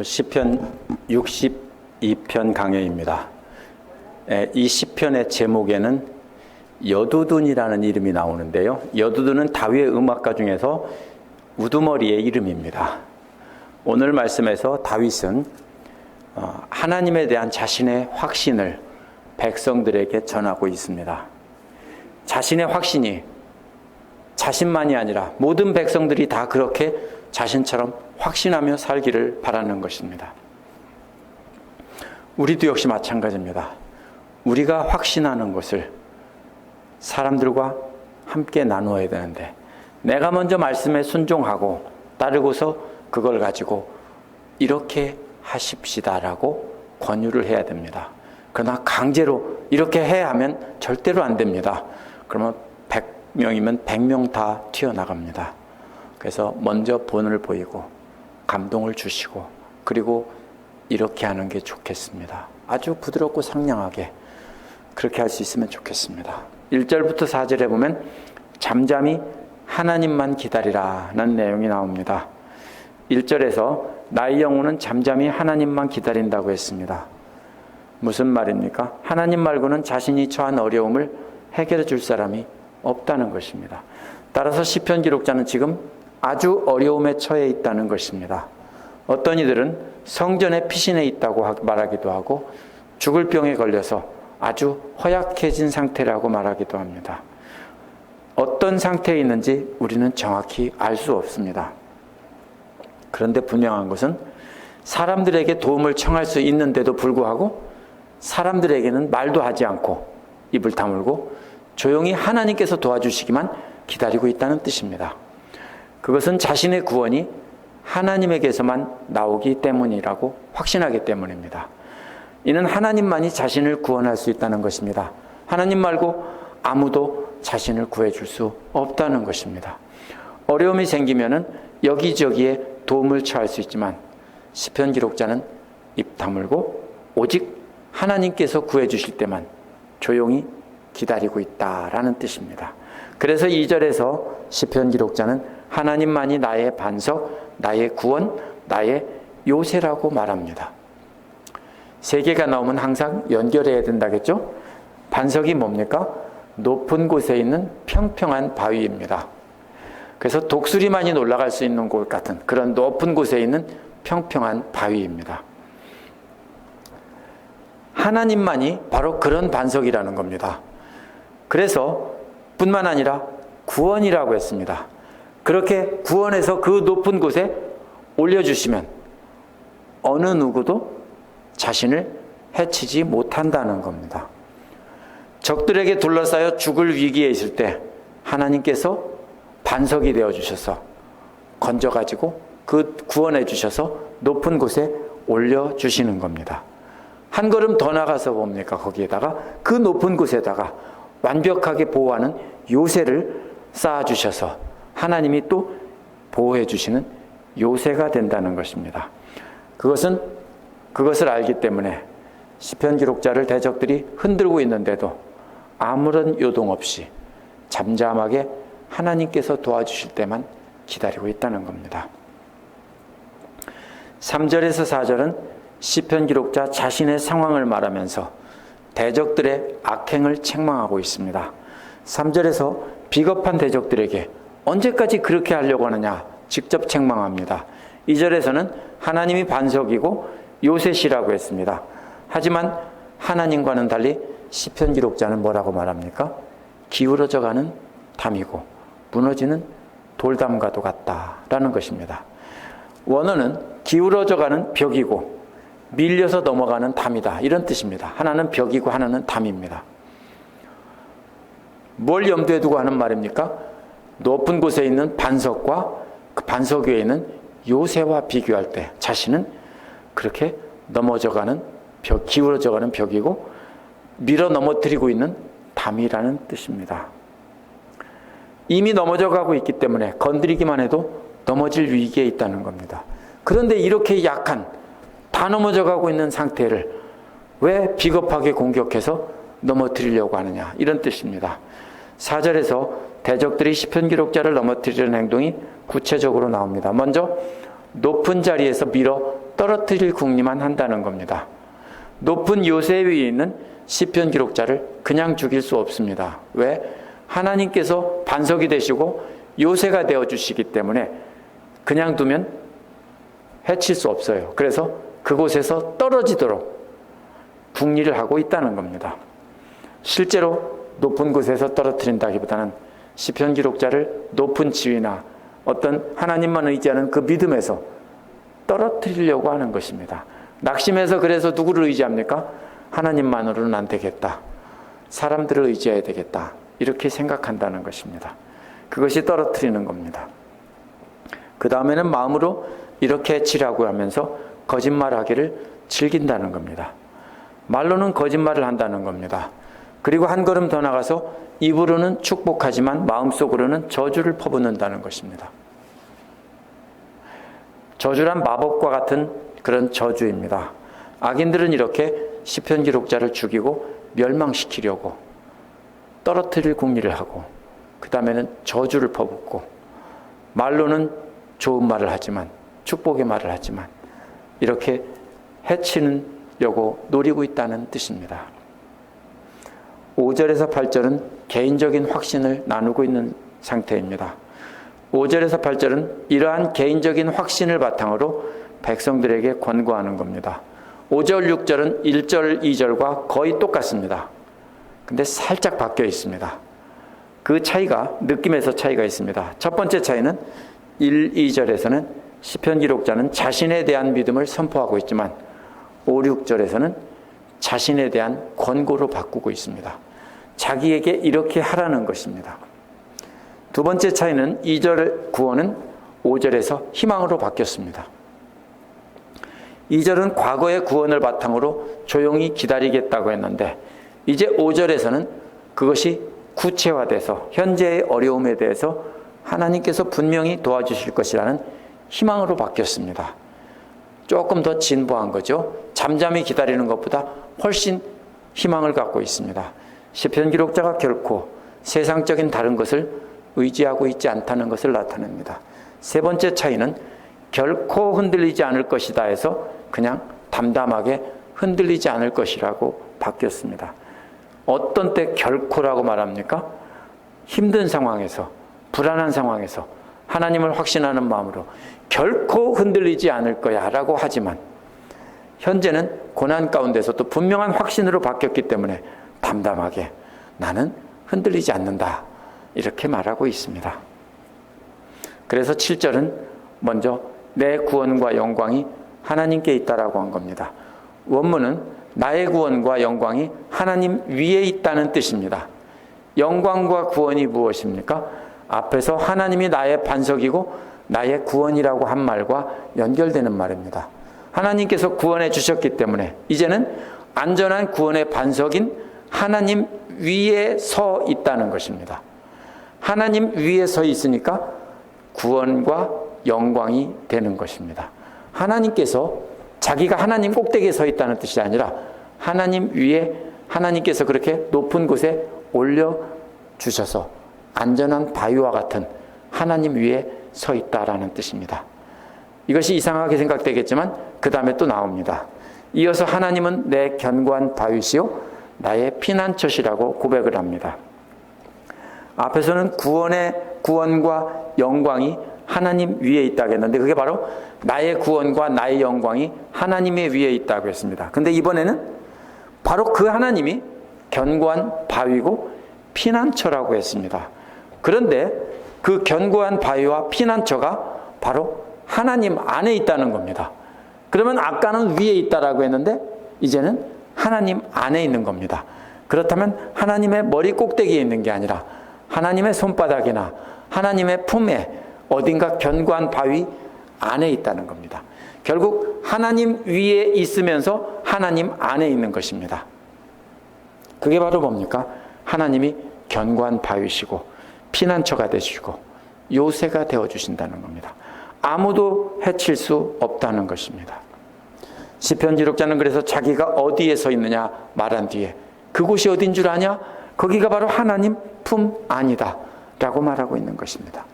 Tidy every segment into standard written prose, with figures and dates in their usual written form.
시편 62편 강해입니다. 이 시편의 제목에는 여두둔이라는 이름이 나오는데요. 여두둔은 다윗의 음악가 중에서 우두머리의 이름입니다. 오늘 말씀에서 다윗은 하나님에 대한 자신의 확신을 백성들에게 전하고 있습니다. 자신의 확신이 자신만이 아니라 모든 백성들이 다 그렇게 자신처럼 확신하며 살기를 바라는 것입니다. 우리도 역시 마찬가지입니다. 우리가 확신하는 것을 사람들과 함께 나누어야 되는데 내가 먼저 말씀에 순종하고 따르고서 그걸 가지고 이렇게 하십시다라고 권유를 해야 됩니다. 그러나 강제로 이렇게 해야 하면 절대로 안 됩니다. 그러면 100명이면 100명 다 튀어나갑니다. 그래서 먼저 본을 보이고 감동을 주시고 그리고 이렇게 하는 게 좋겠습니다. 아주 부드럽고 상냥하게 그렇게 할 수 있으면 좋겠습니다. 1절부터 4절에 보면 잠잠히 하나님만 기다리라는 내용이 나옵니다. 1절에서 나의 영혼은 잠잠히 하나님만 기다린다고 했습니다. 무슨 말입니까? 하나님 말고는 자신이 처한 어려움을 해결해 줄 사람이 없다는 것입니다. 따라서 시편 기록자는 지금 아주 어려움에 처해 있다는 것입니다. 어떤 이들은 성전에 피신해 있다고 말하기도 하고 죽을 병에 걸려서 아주 허약해진 상태라고 말하기도 합니다. 어떤 상태에 있는지 우리는 정확히 알 수 없습니다. 그런데 분명한 것은 사람들에게 도움을 청할 수 있는데도 불구하고 사람들에게는 말도 하지 않고 입을 다물고 조용히 하나님께서 도와주시기만 기다리고 있다는 뜻입니다. 그것은 자신의 구원이 하나님에게서만 나오기 때문이라고 확신하기 때문입니다. 이는 하나님만이 자신을 구원할 수 있다는 것입니다. 하나님 말고 아무도 자신을 구해줄 수 없다는 것입니다. 어려움이 생기면은 여기저기에 도움을 청할 수 있지만 시편 기록자는 입 다물고 오직 하나님께서 구해주실 때만 조용히 기다리고 있다라는 뜻입니다. 그래서 2절에서 시편 기록자는 하나님만이 나의 반석, 나의 구원, 나의 요새라고 말합니다. 세 개가 나오면 항상 연결해야 된다겠죠? 반석이 뭡니까? 높은 곳에 있는 평평한 바위입니다. 그래서 독수리만이 올라갈 수 있는 곳 같은 그런 높은 곳에 있는 평평한 바위입니다. 하나님만이 바로 그런 반석이라는 겁니다. 그래서 뿐만 아니라 구원이라고 했습니다. 그렇게 구원해서 그 높은 곳에 올려주시면 어느 누구도 자신을 해치지 못한다는 겁니다. 적들에게 둘러싸여 죽을 위기에 있을 때 하나님께서 반석이 되어주셔서 건져가지고 그 구원해 주셔서 높은 곳에 올려주시는 겁니다. 한 걸음 더 나가서 봅니까? 거기에다가 그 높은 곳에다가 완벽하게 보호하는 요새를 쌓아주셔서 하나님이 또 보호해 주시는 요새가 된다는 것입니다. 그것을 알기 때문에 시편 기록자를 대적들이 흔들고 있는데도 아무런 요동 없이 잠잠하게 하나님께서 도와주실 때만 기다리고 있다는 겁니다. 3절에서 4절은 시편 기록자 자신의 상황을 말하면서 대적들의 악행을 책망하고 있습니다. 3절에서 비겁한 대적들에게 언제까지 그렇게 하려고 하느냐 직접 책망합니다. 2절에서는 하나님이 반석이고 요새시라고 했습니다. 하지만 하나님과는 달리 시편 기록자는 뭐라고 말합니까? 기울어져가는 담이고 무너지는 돌담과도 같다라는 것입니다. 원어는 기울어져가는 벽이고 밀려서 넘어가는 담이다 이런 뜻입니다. 하나는 벽이고 하나는 담입니다. 뭘 염두에 두고 하는 말입니까? 높은 곳에 있는 반석과 그 반석 위에 있는 요새와 비교할 때 자신은 그렇게 넘어져가는 벽, 기울어져가는 벽이고 밀어 넘어뜨리고 있는 담이라는 뜻입니다. 이미 넘어져가고 있기 때문에 건드리기만 해도 넘어질 위기에 있다는 겁니다. 그런데 이렇게 약한 다 넘어져가고 있는 상태를 왜 비겁하게 공격해서 넘어뜨리려고 하느냐 이런 뜻입니다. 4절에서 대적들이 시편 기록자를 넘어뜨리는 행동이 구체적으로 나옵니다. 먼저 높은 자리에서 밀어 떨어뜨릴 궁리만 한다는 겁니다. 높은 요새 위에 있는 시편 기록자를 그냥 죽일 수 없습니다. 왜? 하나님께서 반석이 되시고 요새가 되어주시기 때문에 그냥 두면 해칠 수 없어요. 그래서 그곳에서 떨어지도록 궁리를 하고 있다는 겁니다. 실제로 높은 곳에서 떨어뜨린다기보다는 시편 기록자를 높은 지위나 어떤 하나님만 의지하는 그 믿음에서 떨어뜨리려고 하는 것입니다. 낙심해서 그래서 누구를 의지합니까? 하나님만으로는 안 되겠다. 사람들을 의지해야 되겠다. 이렇게 생각한다는 것입니다. 그것이 떨어뜨리는 겁니다. 그 다음에는 마음으로 이렇게 해치라고 하면서 거짓말하기를 즐긴다는 겁니다. 말로는 거짓말을 한다는 겁니다. 그리고 한 걸음 더 나가서 입으로는 축복하지만 마음속으로는 저주를 퍼붓는다는 것입니다. 저주란 마법과 같은 그런 저주입니다. 악인들은 이렇게 시편 기록자를 죽이고 멸망시키려고 떨어뜨릴 궁리를 하고 그 다음에는 저주를 퍼붓고 말로는 좋은 말을 하지만 축복의 말을 하지만 이렇게 해치려고 노리고 있다는 뜻입니다. 5절에서 8절은 개인적인 확신을 나누고 있는 상태입니다. 5절에서 8절은 이러한 개인적인 확신을 바탕으로 백성들에게 권고하는 겁니다. 5절, 6절은 1절, 2절과 거의 똑같습니다. 근데 살짝 바뀌어 있습니다. 그 차이가 느낌에서 차이가 있습니다. 첫 번째 차이는 1, 2절에서는 시편 기록자는 자신에 대한 믿음을 선포하고 있지만 5, 6절에서는 자신에 대한 권고로 바꾸고 있습니다. 자기에게 이렇게 하라는 것입니다. 두 번째 차이는 2절 구원은 5절에서 희망으로 바뀌었습니다. 2절은 과거의 구원을 바탕으로 조용히 기다리겠다고 했는데 이제 5절에서는 그것이 구체화돼서 현재의 어려움에 대해서 하나님께서 분명히 도와주실 것이라는 희망으로 바뀌었습니다. 조금 더 진보한 거죠. 잠잠히 기다리는 것보다 훨씬 희망을 갖고 있습니다. 시편 기록자가 결코 세상적인 다른 것을 의지하고 있지 않다는 것을 나타냅니다. 세 번째 차이는 결코 흔들리지 않을 것이다 해서 그냥 담담하게 흔들리지 않을 것이라고 바뀌었습니다. 어떤 때 결코라고 말합니까? 힘든 상황에서, 불안한 상황에서 하나님을 확신하는 마음으로 결코 흔들리지 않을 거야 라고 하지만 현재는 고난 가운데서도 분명한 확신으로 바뀌었기 때문에 담담하게 나는 흔들리지 않는다 이렇게 말하고 있습니다. 그래서 7절은 먼저 내 구원과 영광이 하나님께 있다라고 한 겁니다. 원문은 나의 구원과 영광이 하나님 위에 있다는 뜻입니다. 영광과 구원이 무엇입니까? 앞에서 하나님이 나의 반석이고 나의 구원이라고 한 말과 연결되는 말입니다. 하나님께서 구원해 주셨기 때문에 이제는 안전한 구원의 반석인 하나님 위에 서 있다는 것입니다. 하나님 위에 서 있으니까 구원과 영광이 되는 것입니다. 하나님께서 자기가 하나님 꼭대기에 서 있다는 뜻이 아니라 하나님 위에 하나님께서 그렇게 높은 곳에 올려주셔서 안전한 바위와 같은 하나님 위에 서 있다라는 뜻입니다. 이것이 이상하게 생각되겠지만 그 다음에 또 나옵니다. 이어서 하나님은 내 견고한 바위시요 나의 피난처시라고 고백을 합니다. 앞에서는 구원과 영광이 하나님 위에 있다고 했는데 그게 바로 나의 구원과 나의 영광이 하나님의 위에 있다고 했습니다. 근데 이번에는 바로 그 하나님이 견고한 바위고 피난처라고 했습니다. 그런데 그 견고한 바위와 피난처가 바로 하나님 안에 있다는 겁니다. 그러면 아까는 위에 있다라고 했는데 이제는 하나님 안에 있는 겁니다. 그렇다면 하나님의 머리 꼭대기에 있는 게 아니라 하나님의 손바닥이나 하나님의 품에 어딘가 견고한 바위 안에 있다는 겁니다. 결국 하나님 위에 있으면서 하나님 안에 있는 것입니다. 그게 바로 뭡니까? 하나님이 견고한 바위시고 피난처가 되시고 요새가 되어주신다는 겁니다. 아무도 해칠 수 없다는 것입니다. 시편 기록자는 그래서 자기가 어디에 서 있느냐 말한 뒤에 그곳이 어딘 줄 아냐? 거기가 바로 하나님 품 안이다 라고 말하고 있는 것입니다.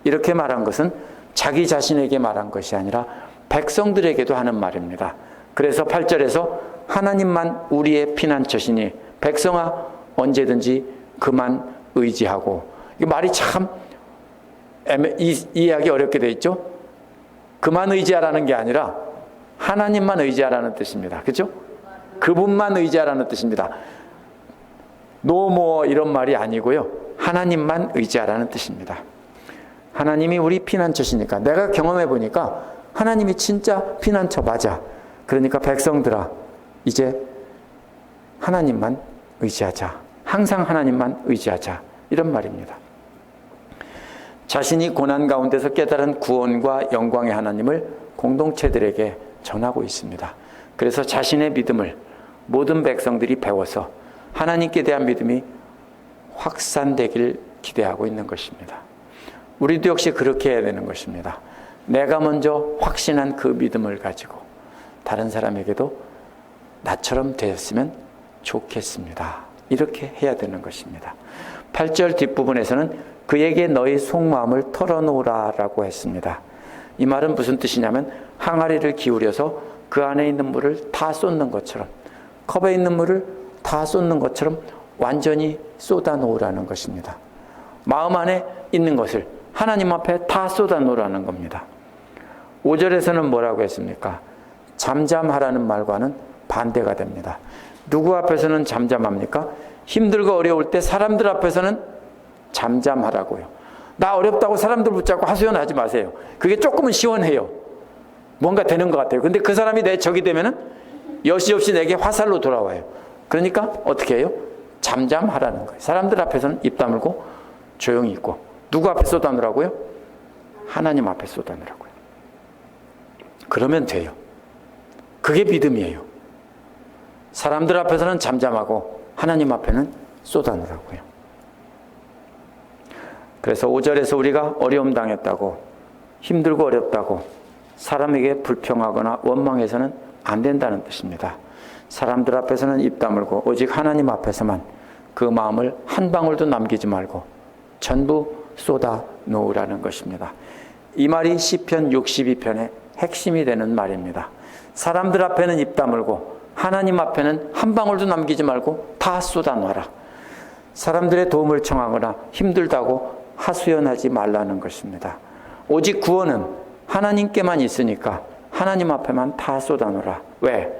이렇게 말한 것은 자기 자신에게 말한 것이 아니라 백성들에게도 하는 말입니다. 그래서 8절에서 하나님만 우리의 피난처시니 백성아 언제든지 그만 의지하고. 이 말이 참 이해하기 어렵게 돼 있죠. 그만 의지하라는 게 아니라 하나님만 의지하라는 뜻입니다. 그렇죠? 그분만 의지하라는 뜻입니다. 노모 이런 말이 아니고요. 하나님만 의지하라는 뜻입니다. 하나님이 우리 피난처시니까, 내가 경험해 보니까 하나님이 진짜 피난처 맞아. 그러니까 백성들아 이제 하나님만 의지하자. 항상 하나님만 의지하자. 이런 말입니다. 자신이 고난 가운데서 깨달은 구원과 영광의 하나님을 공동체들에게 전하고 있습니다. 그래서 자신의 믿음을 모든 백성들이 배워서 하나님께 대한 믿음이 확산되길 기대하고 있는 것입니다. 우리도 역시 그렇게 해야 되는 것입니다. 내가 먼저 확신한 그 믿음을 가지고 다른 사람에게도 나처럼 되었으면 좋겠습니다. 이렇게 해야 되는 것입니다. 8절 뒷부분에서는 그에게 너희 속마음을 털어놓으라 라고 했습니다. 이 말은 무슨 뜻이냐면 항아리를 기울여서 그 안에 있는 물을 다 쏟는 것처럼, 컵에 있는 물을 다 쏟는 것처럼 완전히 쏟아 놓으라는 것입니다. 마음 안에 있는 것을 하나님 앞에 다 쏟아 놓으라는 겁니다. 5절에서는 뭐라고 했습니까? 잠잠하라는 말과는 반대가 됩니다. 누구 앞에서는 잠잠합니까? 힘들고 어려울 때 사람들 앞에서는 잠잠하라고요. 나 어렵다고 사람들 붙잡고 하소연하지 마세요. 그게 조금은 시원해요. 뭔가 되는 것 같아요. 근데 그 사람이 내 적이 되면은 여지없이 내게 화살로 돌아와요. 그러니까 어떻게 해요? 잠잠하라는 거예요. 사람들 앞에서는 입 다물고 조용히 있고. 누구 앞에 쏟아놓으라고요? 하나님 앞에 쏟아놓으라고요. 그러면 돼요. 그게 믿음이에요. 사람들 앞에서는 잠잠하고 하나님 앞에는 쏟아놓으라고요. 그래서 5절에서 우리가 어려움 당했다고, 힘들고 어렵다고 사람에게 불평하거나 원망해서는 안 된다는 뜻입니다. 사람들 앞에서는 입 다물고 오직 하나님 앞에서만 그 마음을 한 방울도 남기지 말고 전부 쏟아 놓으라는 것입니다. 이 말이 시편 62편의 핵심이 되는 말입니다. 사람들 앞에는 입 다물고 하나님 앞에는 한 방울도 남기지 말고 다 쏟아 놔라. 사람들의 도움을 청하거나 힘들다고 하소연하지 말라는 것입니다. 오직 구원은 하나님께만 있으니까 하나님 앞에만 다 쏟아놓으라. 왜?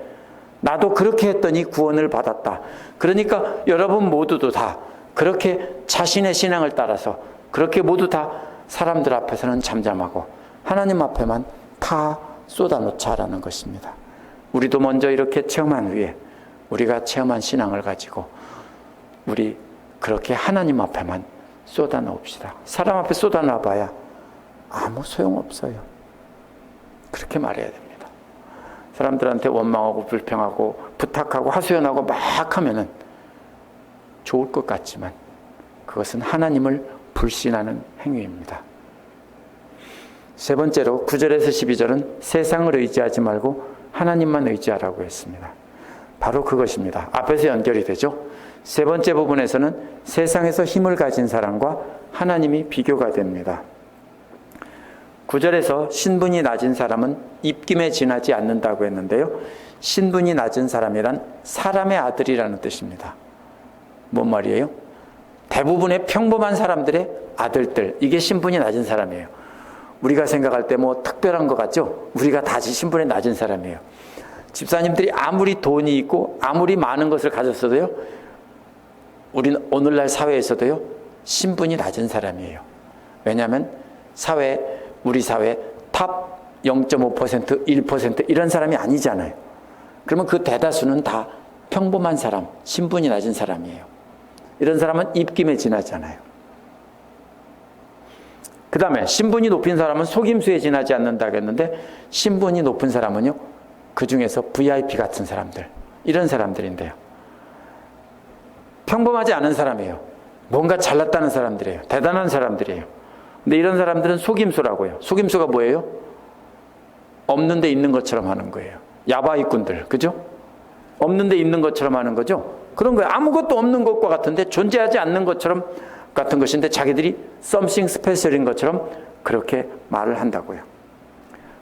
나도 그렇게 했더니 구원을 받았다. 그러니까 여러분 모두도 다 그렇게 자신의 신앙을 따라서 그렇게 모두 다 사람들 앞에서는 잠잠하고 하나님 앞에만 다 쏟아놓자라는 것입니다. 우리도 먼저 이렇게 체험한 후에 우리가 체험한 신앙을 가지고 우리 그렇게 하나님 앞에만 쏟아놓읍시다. 사람 앞에 쏟아놔봐야 아무 소용없어요. 그렇게 말해야 됩니다. 사람들한테 원망하고 불평하고 부탁하고 하소연하고 막 하면은 좋을 것 같지만 그것은 하나님을 불신하는 행위입니다. 세 번째로 9절에서 12절은 세상을 의지하지 말고 하나님만 의지하라고 했습니다. 바로 그것입니다. 앞에서 연결이 되죠. 세 번째 부분에서는 세상에서 힘을 가진 사람과 하나님이 비교가 됩니다. 9절에서 신분이 낮은 사람은 입김에 지나지 않는다고 했는데요. 신분이 낮은 사람이란 사람의 아들이라는 뜻입니다. 뭔 말이에요? 대부분의 평범한 사람들의 아들들, 이게 신분이 낮은 사람이에요. 우리가 생각할 때 뭐 특별한 것 같죠? 우리가 다 신분이 낮은 사람이에요. 집사님들이 아무리 돈이 있고 아무리 많은 것을 가졌어도요, 우리는 오늘날 사회에서도요 신분이 낮은 사람이에요. 왜냐하면 우리 사회 탑 0.5%, 1% 이런 사람이 아니잖아요. 그러면 그 대다수는 다 평범한 사람, 신분이 낮은 사람이에요. 이런 사람은 입김에 지나잖아요. 그 다음에 신분이 높은 사람은 속임수에 지나지 않는다고 했는데, 신분이 높은 사람은요 그 중에서 VIP 같은 사람들, 이런 사람들인데요, 평범하지 않은 사람이에요. 뭔가 잘났다는 사람들이에요. 대단한 사람들이에요. 근데 이런 사람들은 속임수라고요. 속임수가 뭐예요? 없는데 있는 것처럼 하는 거예요. 야바이꾼들, 그죠? 없는데 있는 것처럼 하는 거죠. 그런 거예요. 아무것도 없는 것과 같은데, 존재하지 않는 것처럼 같은 것인데 자기들이 something special인 것처럼 그렇게 말을 한다고요.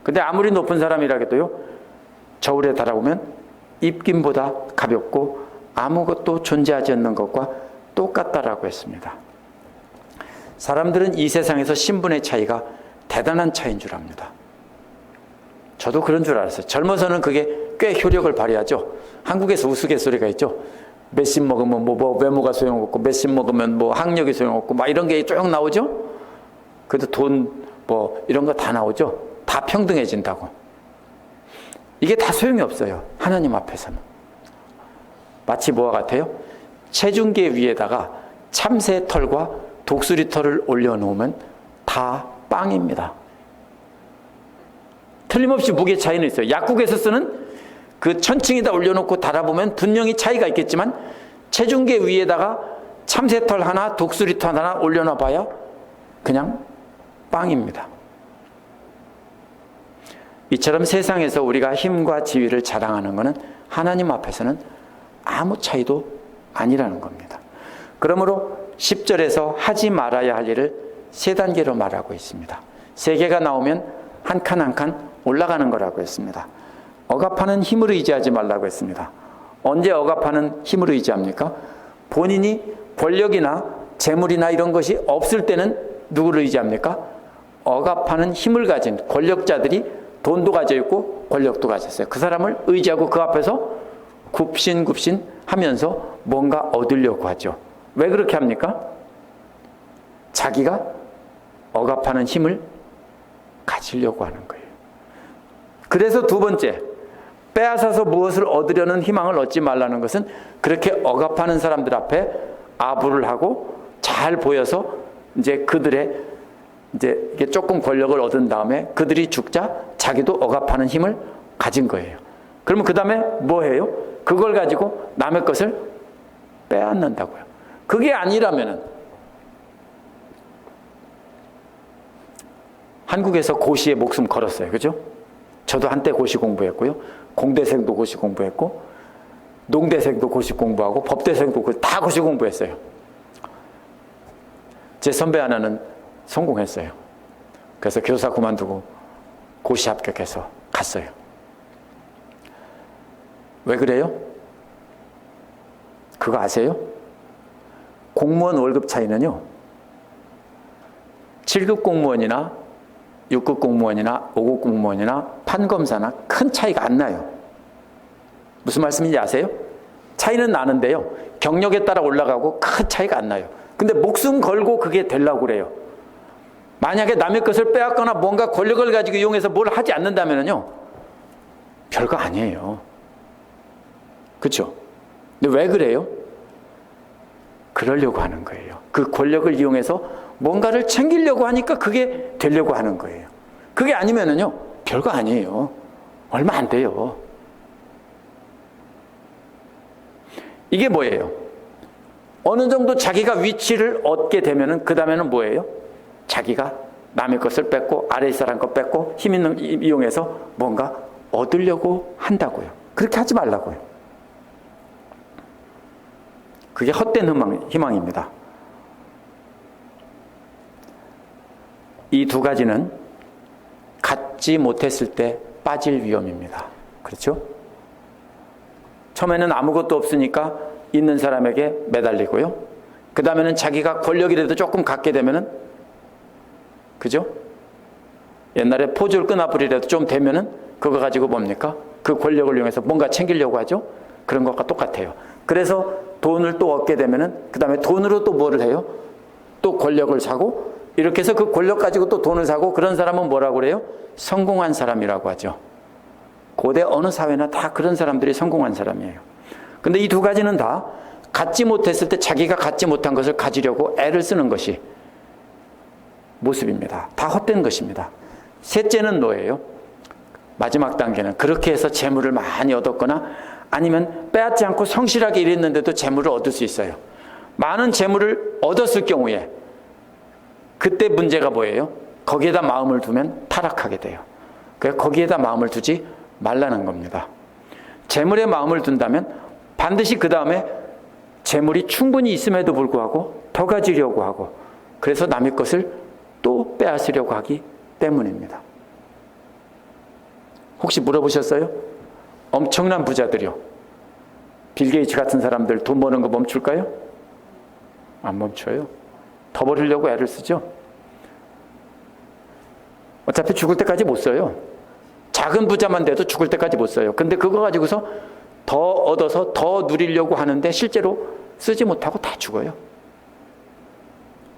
근데 아무리 높은 사람이라도 저울에 달아보면 입김보다 가볍고 아무것도 존재하지 않는 것과 똑같다라고 했습니다. 사람들은 이 세상에서 신분의 차이가 대단한 차이인 줄 압니다. 저도 그런 줄 알았어요. 젊어서는 그게 꽤 효력을 발휘하죠. 한국에서 우스갯소리가 있죠. 몇십 먹으면 뭐 외모가 소용없고 몇십 먹으면 뭐 학력이 소용없고 막 이런 게 쭉 나오죠. 그래도 돈 뭐 이런 거 다 나오죠. 다 평등해진다고. 이게 다 소용이 없어요. 하나님 앞에서는. 마치 뭐와 같아요? 체중계 위에다가 참새 털과 독수리 털을 올려놓으면 다 빵입니다. 틀림없이 무게 차이는 있어요. 약국에서 쓰는 그 천칭에다 올려놓고 달아보면 분명히 차이가 있겠지만 체중계 위에다가 참새털 하나, 독수리털 하나 올려놔봐야 그냥 빵입니다. 이처럼 세상에서 우리가 힘과 지위를 자랑하는 것은 하나님 앞에서는 아무 차이도 아니라는 겁니다. 그러므로 10절에서 하지 말아야 할 일을 3단계로 말하고 있습니다. 3개가 나오면 한 칸 한 칸 올라가는 거라고 했습니다. 억압하는 힘을 의지하지 말라고 했습니다. 언제 억압하는 힘을 의지합니까? 본인이 권력이나 재물이나 이런 것이 없을 때는 누구를 의지합니까? 억압하는 힘을 가진 권력자들이 돈도 가져 있고 권력도 가졌어요. 그 사람을 의지하고 그 앞에서 굽신굽신 하면서 뭔가 얻으려고 하죠. 왜 그렇게 합니까? 자기가 억압하는 힘을 가지려고 하는 거예요. 그래서 2번째, 빼앗아서 무엇을 얻으려는 희망을 얻지 말라는 것은 그렇게 억압하는 사람들 앞에 아부를 하고 잘 보여서 이제 그들의 이제 이게 조금 권력을 얻은 다음에 그들이 죽자 자기도 억압하는 힘을 가진 거예요. 그러면 그 다음에 뭐 해요? 그걸 가지고 남의 것을 빼앗는다고요. 그게 아니라면은 한국에서 고시에 목숨 걸었어요. 그죠? 저도 한때 고시 공부했고요. 공대생도 고시 공부했고 농대생도 고시 공부하고 법대생도 다 고시 공부했어요. 제 선배 하나는 성공했어요. 그래서 교사 그만두고 고시 합격해서 갔어요. 왜 그래요? 그거 아세요? 공무원 월급 차이는요, 7급 공무원이나 6급 공무원이나 5급 공무원이나 판검사나 큰 차이가 안 나요. 무슨 말씀인지 아세요? 차이는 나는데요, 경력에 따라 올라가고 큰 차이가 안 나요. 근데 목숨 걸고 그게 되려고 그래요. 만약에 남의 것을 빼앗거나 뭔가 권력을 가지고 이용해서 뭘 하지 않는다면요, 별거 아니에요. 그렇죠? 근데 왜 그래요? 그러려고 하는 거예요. 그 권력을 이용해서 뭔가를 챙기려고 하니까 그게 되려고 하는 거예요. 그게 아니면은요, 별거 아니에요. 얼마 안 돼요. 이게 뭐예요? 어느 정도 자기가 위치를 얻게 되면은 그 다음에는 뭐예요? 자기가 남의 것을 뺏고 아래 사람 것 뺏고 힘 있는 이용해서 뭔가 얻으려고 한다고요. 그렇게 하지 말라고요. 그게 헛된 희망입니다. 이 2가지는 갖지 못했을 때 빠질 위험입니다. 그렇죠? 처음에는 아무것도 없으니까 있는 사람에게 매달리고요. 그 다음에는 자기가 권력이라도 조금 갖게 되면은, 그죠? 옛날에 포졸 끈아풀이라도 좀 되면은 그거 가지고 뭡니까? 그 권력을 이용해서 뭔가 챙기려고 하죠? 그런 것과 똑같아요. 그래서 돈을 또 얻게 되면은 그 다음에 돈으로 또 뭐를 해요? 또 권력을 사고, 이렇게 해서 그 권력 가지고 또 돈을 사고, 그런 사람은 뭐라고 그래요? 성공한 사람이라고 하죠. 고대 어느 사회나 다 그런 사람들이 성공한 사람이에요. 근데 이 2가지는 다 갖지 못했을 때 자기가 갖지 못한 것을 가지려고 애를 쓰는 것이 모습입니다. 다 헛된 것입니다. 셋째는 뭐예요? 마지막 단계는 그렇게 해서 재물을 많이 얻었거나 아니면 빼앗지 않고 성실하게 일했는데도 재물을 얻을 수 있어요. 많은 재물을 얻었을 경우에 그때 문제가 뭐예요? 거기에다 마음을 두면 타락하게 돼요. 그래서 거기에다 마음을 두지 말라는 겁니다. 재물에 마음을 둔다면 반드시 그 다음에 재물이 충분히 있음에도 불구하고 더 가지려고 하고, 그래서 남의 것을 또 빼앗으려고 하기 때문입니다. 혹시 물어보셨어요? 엄청난 부자들이요. 빌 게이츠 같은 사람들 돈 버는 거 멈출까요? 안 멈춰요. 더 버리려고 애를 쓰죠. 어차피 죽을 때까지 못 써요. 작은 부자만 돼도 죽을 때까지 못 써요. 근데 그거 가지고서 더 얻어서 더 누리려고 하는데 실제로 쓰지 못하고 다 죽어요.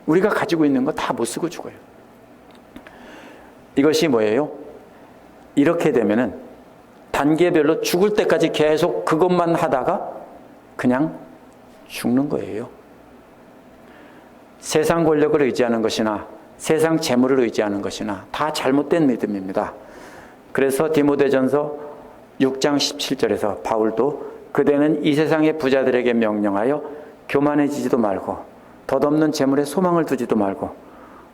우리가 가지고 있는 거 다 못 쓰고 죽어요. 이것이 뭐예요? 이렇게 되면은 단계별로 죽을 때까지 계속 그것만 하다가 그냥 죽는 거예요. 세상 권력을 의지하는 것이나 세상 재물을 의지하는 것이나 다 잘못된 믿음입니다. 그래서 디모데전서 6장 17절에서 바울도 그대는 이 세상의 부자들에게 명령하여 교만해지지도 말고 덧없는 재물에 소망을 두지도 말고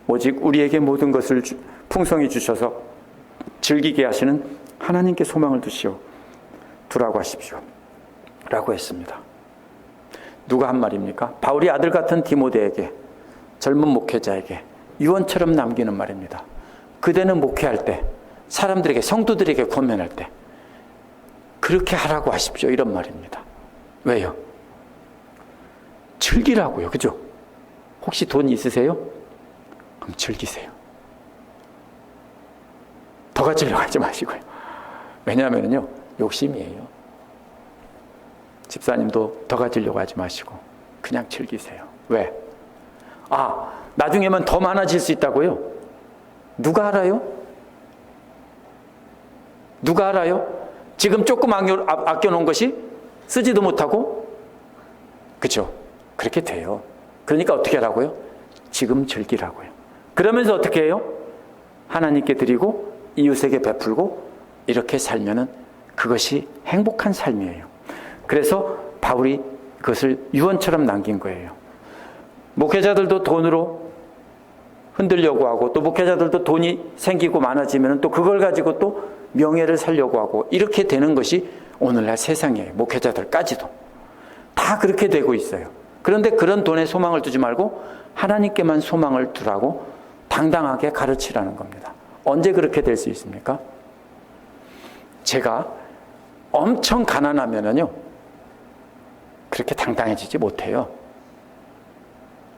오직 우리에게 모든 것을 풍성히 주셔서 즐기게 하시는 하나님께 소망을 두라고 하십시오 라고 했습니다. 누가 한 말입니까? 바울이 아들 같은 디모데에게, 젊은 목회자에게 유언처럼 남기는 말입니다. 그대는 목회할 때, 사람들에게, 성도들에게 권면할 때 그렇게 하라고 하십시오 이런 말입니다. 왜요? 즐기라고요. 그죠? 혹시 돈 있으세요? 그럼 즐기세요. 더 가지려고 하지 마시고요. 왜냐하면요, 욕심이에요. 집사님도 더 가지려고 하지 마시고 그냥 즐기세요. 왜? 나중에만 더 많아질 수 있다고요? 누가 알아요? 누가 알아요? 지금 조금 아껴놓은 것이 쓰지도 못하고, 그렇죠? 그렇게 돼요. 그러니까 어떻게 하라고요? 지금 즐기라고요. 그러면서 어떻게 해요? 하나님께 드리고 이웃에게 베풀고 이렇게 살면은 그것이 행복한 삶이에요. 그래서 바울이 그것을 유언처럼 남긴 거예요. 목회자들도 돈으로 흔들려고 하고, 또 목회자들도 돈이 생기고 많아지면 또 그걸 가지고 또 명예를 살려고 하고, 이렇게 되는 것이 오늘날 세상이에요. 목회자들까지도 다 그렇게 되고 있어요. 그런데 그런 돈에 소망을 두지 말고 하나님께만 소망을 두라고 당당하게 가르치라는 겁니다. 언제 그렇게 될 수 있습니까? 제가 엄청 가난하면은요, 그렇게 당당해지지 못해요.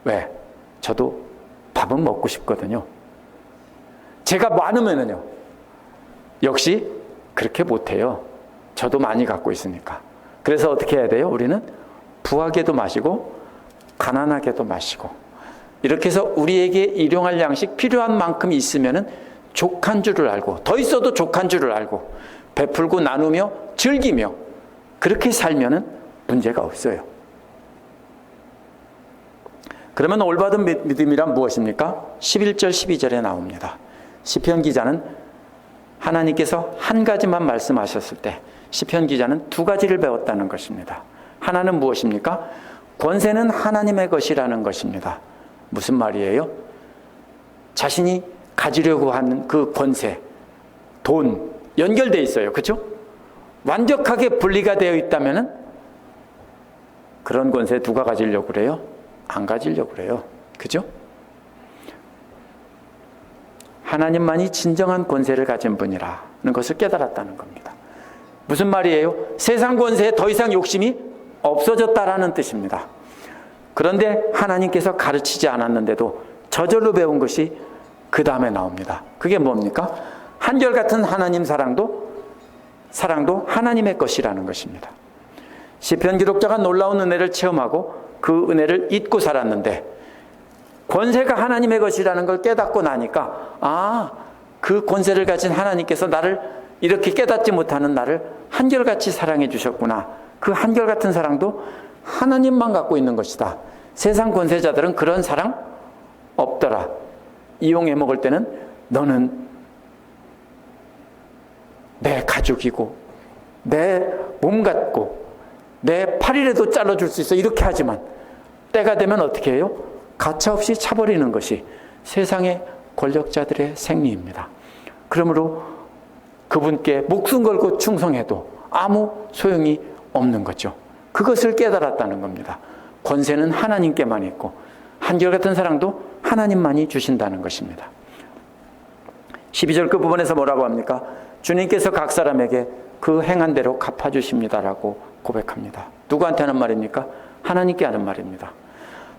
왜? 저도 밥은 먹고 싶거든요. 제가 많으면은요, 역시 그렇게 못해요. 저도 많이 갖고 있으니까. 그래서 어떻게 해야 돼요? 우리는 부하게도 마시고 가난하게도 마시고, 이렇게 해서 우리에게 일용할 양식 필요한 만큼 있으면은 족한 줄을 알고, 더 있어도 족한 줄을 알고 베풀고 나누며 즐기며 그렇게 살면은 문제가 없어요. 그러면 올바른 믿음이란 무엇입니까? 11절 12절에 나옵니다. 시편 기자는 하나님께서 한 가지만 말씀하셨을 때 시편 기자는 두 가지를 배웠다는 것입니다. 하나는 무엇입니까? 권세는 하나님의 것이라는 것입니다. 무슨 말이에요? 자신이 가지려고 하는 그 권세, 돈, 연결되어 있어요. 그렇죠? 완벽하게 분리가 되어 있다면 그런 권세 누가 가지려고 그래요? 안 가지려고 그래요. 그죠? 하나님만이 진정한 권세를 가진 분이라는 것을 깨달았다는 겁니다. 무슨 말이에요? 세상 권세에 더 이상 욕심이 없어졌다라는 뜻입니다. 그런데 하나님께서 가르치지 않았는데도 저절로 배운 것이 그 다음에 나옵니다. 그게 뭡니까? 한결같은 하나님 사랑도 하나님의 것이라는 것입니다. 시편 기록자가 놀라운 은혜를 체험하고 그 은혜를 잊고 살았는데, 권세가 하나님의 것이라는 걸 깨닫고 나니까 그 권세를 가진 하나님께서 나를, 이렇게 깨닫지 못하는 나를 한결같이 사랑해 주셨구나. 그 한결같은 사랑도 하나님만 갖고 있는 것이다. 세상 권세자들은 그런 사랑 없더라. 이용해 먹을 때는 너는 내 가족이고 내 몸 같고 내 팔이라도 잘라줄 수 있어, 이렇게 하지만 때가 되면 어떻게 해요? 가차없이 차버리는 것이 세상의 권력자들의 생리입니다. 그러므로 그분께 목숨 걸고 충성해도 아무 소용이 없는 거죠. 그것을 깨달았다는 겁니다. 권세는 하나님께만 있고 한결같은 사랑도 하나님만이 주신다는 것입니다. 12절 끝부분에서 뭐라고 합니까? 주님께서 각 사람에게 그 행한 대로 갚아주십니다라고 고백합니다. 누구한테 하는 말입니까? 하나님께 하는 말입니다.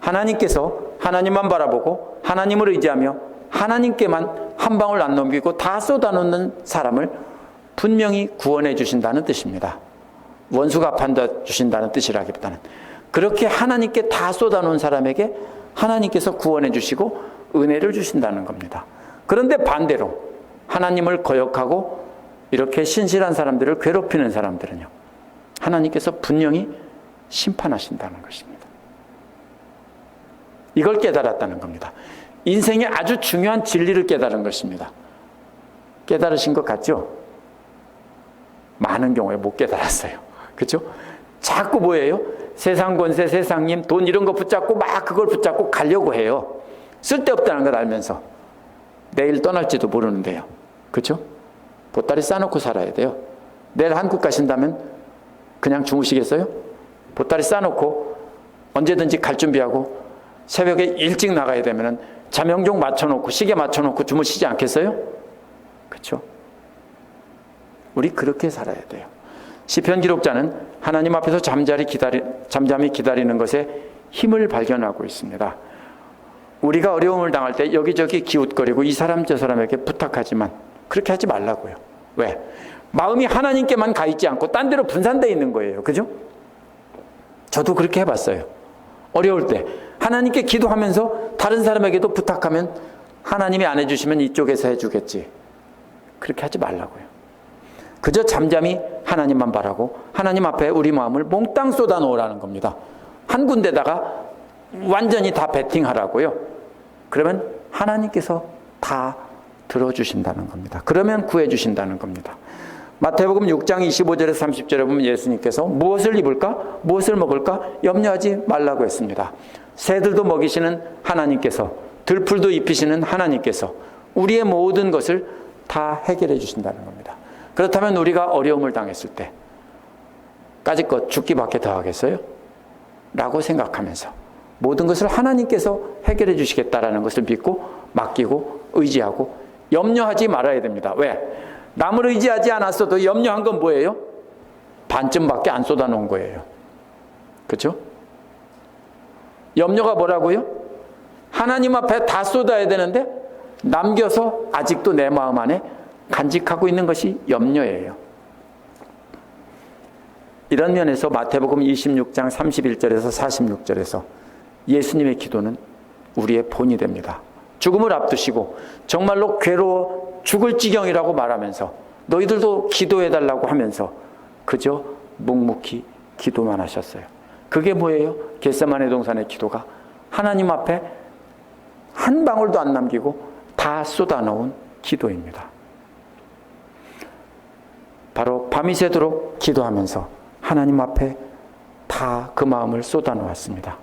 하나님께서 하나님만 바라보고 하나님을 의지하며 하나님께만 한 방울 안 넘기고 다 쏟아놓는 사람을 분명히 구원해 주신다는 뜻입니다. 원수가 갚아 주신다는 뜻이라기보다는 그렇게 하나님께 다 쏟아놓은 사람에게 하나님께서 구원해 주시고 은혜를 주신다는 겁니다. 그런데 반대로 하나님을 거역하고 이렇게 신실한 사람들을 괴롭히는 사람들은요, 하나님께서 분명히 심판하신다는 것입니다. 이걸 깨달았다는 겁니다. 인생의 아주 중요한 진리를 깨달은 것입니다. 깨달으신 것 같죠? 많은 경우에 못 깨달았어요. 그렇죠? 자꾸 뭐예요? 세상 권세, 세상 힘, 돈 이런 거 붙잡고 막 그걸 붙잡고 가려고 해요. 쓸데없다는 걸 알면서 내일 떠날지도 모르는데요. 그렇죠? 보따리 싸놓고 살아야 돼요. 내일 한국 가신다면 그냥 주무시겠어요? 보따리 싸놓고 언제든지 갈 준비하고 새벽에 일찍 나가야 되면 자명종 맞춰놓고 시계 맞춰놓고 주무시지 않겠어요? 그렇죠? 우리 그렇게 살아야 돼요. 시편 기록자는 하나님 앞에서 잠잠히 기다리는 것에 힘을 발견하고 있습니다. 우리가 어려움을 당할 때 여기저기 기웃거리고 이 사람 저 사람에게 부탁하지만 그렇게 하지 말라고요. 왜? 마음이 하나님께만 가 있지 않고 딴 데로 분산되어 있는 거예요. 그죠? 저도 그렇게 해봤어요. 어려울 때 하나님께 기도하면서 다른 사람에게도 부탁하면 하나님이 안 해주시면 이쪽에서 해주겠지. 그렇게 하지 말라고요. 그저 잠잠히 하나님만 바라고 하나님 앞에 우리 마음을 몽땅 쏟아놓으라는 겁니다. 한 군데다가 완전히 다 베팅하라고요. 그러면 하나님께서 다 들어주신다는 겁니다. 그러면 구해주신다는 겁니다. 마태복음 6장 25절에서 30절에 보면 예수님께서 무엇을 입을까? 무엇을 먹을까? 염려하지 말라고 했습니다. 새들도 먹이시는 하나님께서, 들풀도 입히시는 하나님께서 우리의 모든 것을 다 해결해 주신다는 겁니다. 그렇다면 우리가 어려움을 당했을 때 까짓것 죽기밖에 더 하겠어요? 라고 생각하면서 모든 것을 하나님께서 해결해 주시겠다라는 것을 믿고 맡기고 의지하고 염려하지 말아야 됩니다. 왜? 남을 의지하지 않았어도 염려한 건 뭐예요? 반쯤밖에 안 쏟아놓은 거예요. 그렇죠? 염려가 뭐라고요? 하나님 앞에 다 쏟아야 되는데 남겨서 아직도 내 마음 안에 간직하고 있는 것이 염려예요. 이런 면에서 마태복음 26장 31절에서 46절에서 예수님의 기도는 우리의 본이 됩니다. 죽음을 앞두시고 정말로 괴로워 죽을 지경이라고 말하면서 너희들도 기도해달라고 하면서 그저 묵묵히 기도만 하셨어요. 그게 뭐예요? 겟세마네 동산의 기도가 하나님 앞에 한 방울도 안 남기고 다 쏟아놓은 기도입니다. 바로 밤이 새도록 기도하면서 하나님 앞에 다 그 마음을 쏟아놓았습니다.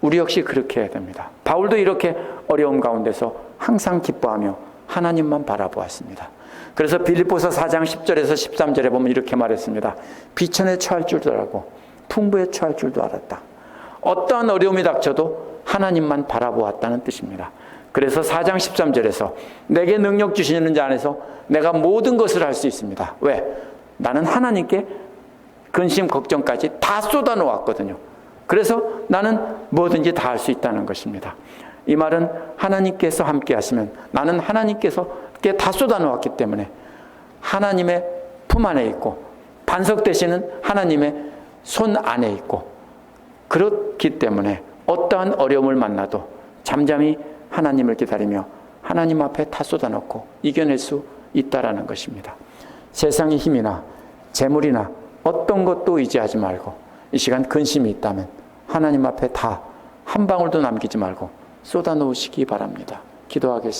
우리 역시 그렇게 해야 됩니다. 바울도 이렇게 어려움 가운데서 항상 기뻐하며 하나님만 바라보았습니다. 그래서 빌립보서 4장 10절에서 13절에 보면 이렇게 말했습니다. 비천에 처할 줄도 알고 풍부에 처할 줄도 알았다. 어떠한 어려움이 닥쳐도 하나님만 바라보았다는 뜻입니다. 그래서 4장 13절에서 내게 능력 주시는 자 안에서 내가 모든 것을 할 수 있습니다. 왜? 나는 하나님께 근심 걱정까지 다 쏟아놓았거든요. 그래서 나는 뭐든지 다 할 수 있다는 것입니다. 이 말은 하나님께서 함께 하시면 나는 하나님께서께 다 쏟아놓았기 때문에 하나님의 품 안에 있고 반석되시는 하나님의 손 안에 있고 그렇기 때문에 어떠한 어려움을 만나도 잠잠히 하나님을 기다리며 하나님 앞에 다 쏟아놓고 이겨낼 수 있다라는 것입니다. 세상의 힘이나 재물이나 어떤 것도 의지하지 말고 이 시간 근심이 있다면 하나님 앞에 다 한 방울도 남기지 말고 쏟아놓으시기 바랍니다. 기도하겠습니다.